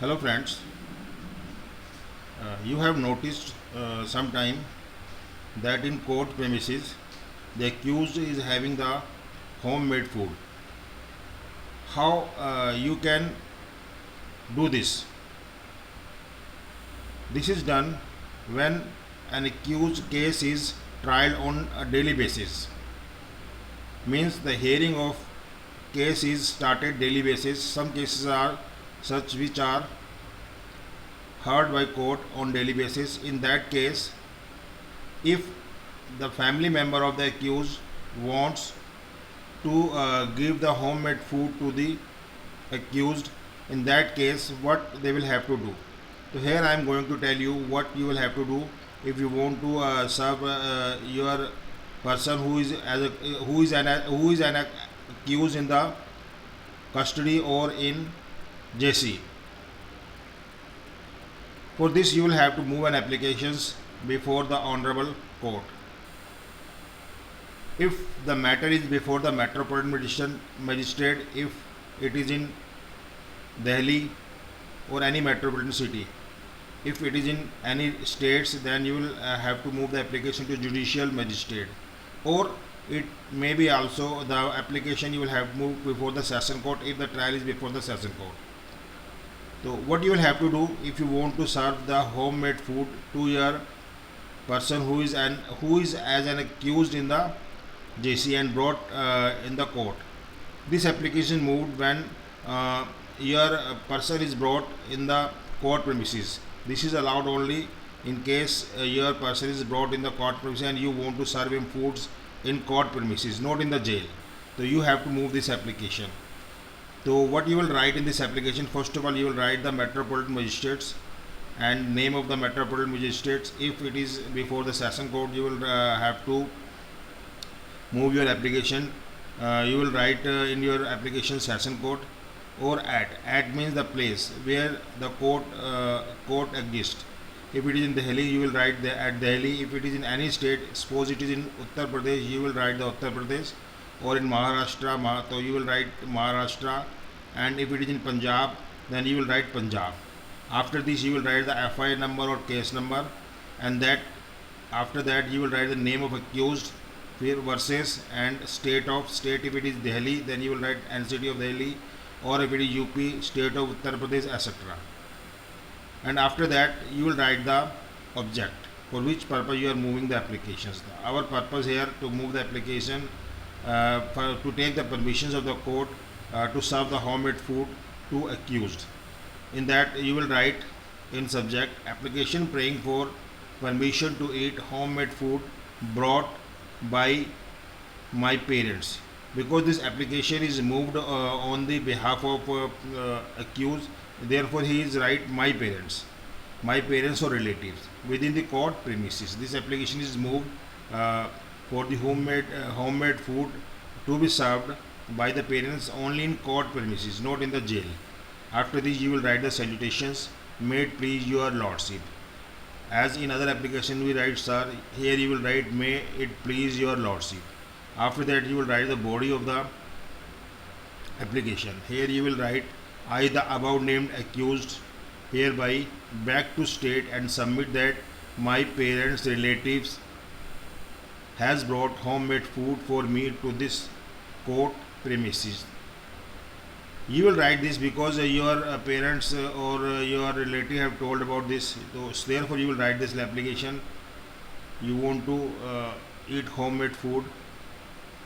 Hello friends, you have noticed sometime that in court premises the accused is having the homemade food. How you can do this? This is done when an accused case is tried on a daily basis. Means the hearing of case is started daily basis. Some cases are such which are heard by court on daily basis. In that case, if the family member of the accused wants to give the homemade food to the accused, in that case what they will have to do. So here I am going to tell you what you will have to do if you want to serve your person who is an accused in the custody or in JC. For this you will have to move an applications before the honorable court. If the matter is before the metropolitan magistrate, if it is in Delhi or any metropolitan city, if it is in any states, then you will have to move the application to judicial magistrate, or it may be also the application you will have to move before the session court if the trial is before the session court. So what you will have to do if you want to serve the homemade food to your person who is as an accused in the JC and brought in the court. This application moved when your person is brought in the court premises. This is allowed only in case your person is brought in the court premises and you want to serve him foods in court premises, not in the jail. So you have to move this application. So what you will write in this application, first of all you will write the metropolitan magistrates and name of the metropolitan magistrates. If it is before the session court, you will have to move your application. You will write in your application session court or at means the place where the court exists. If it is in Delhi, you will write at Delhi. If it is in any state, suppose it is in Uttar Pradesh, you will write the Uttar Pradesh, or in Maharashtra, so you will write Maharashtra, and if it is in Punjab, then you will write Punjab. After this you will write the FIR number or case number, and that after that you will write the name of accused versus and state if it is Delhi, then you will write NCT of Delhi, or if it is UP, state of Uttar Pradesh, etc. And after that you will write the object for which purpose you are moving the applications. Our purpose here to move the application to take the permissions of the court to serve the homemade food to accused. In that you will write in subject application praying for permission to eat homemade food brought by my parents. Because this application is moved on the behalf of accused, therefore he is write my parents or relatives within the court premises. This application is moved for the homemade food to be served by the parents only in court premises, not in the jail. After this you will write the salutations, may it please your lordship. As in other application we write sir, here you will write may it please your lordship. After that you will write the body of the application. Here you will write I the above named accused hereby beg to state and submit that my parents relatives has brought homemade food for me to this court premises. You will write this because your parents or your relative have told about this, so therefore you will write this application. You want to eat homemade food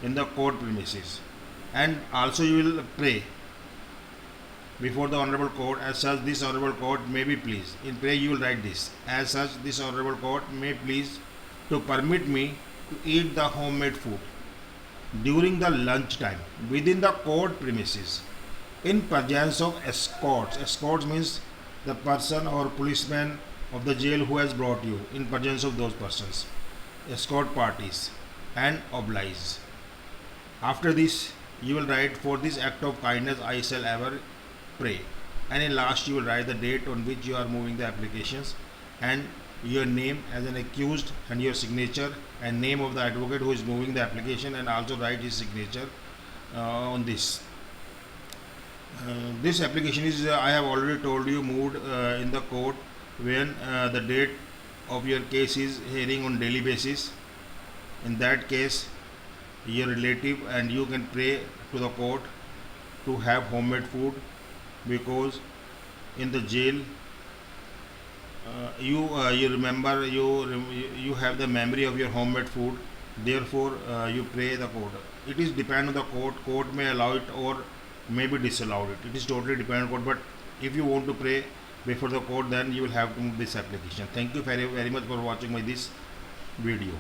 in the court premises, and also you will pray before the honorable court as such this honorable court may be pleased. In prayer you will write this as such this honorable court may please to permit me to eat the homemade food during the lunch time within the court premises in presence of escorts. Escorts means the person or policeman of the jail who has brought you, in presence of those persons, escort parties, and oblige. After this you will write for this act of kindness I shall ever pray, and in last you will write the date on which you are moving the applications and your name as an accused and your signature and name of the advocate who is moving the application, and also write his signature on this. This application is, I have already told you, moved in the court when the date of your case is hearing on daily basis. In that case, your relative and you can pray to the court to have homemade food, because in the jail you remember, you have the memory of your homemade food. Therefore you pray the court. It is depend on the court may allow it or maybe disallow it. It is totally depend on court, but if you want to pray before the court, then you will have to move this application. Thank you very much for watching my this video.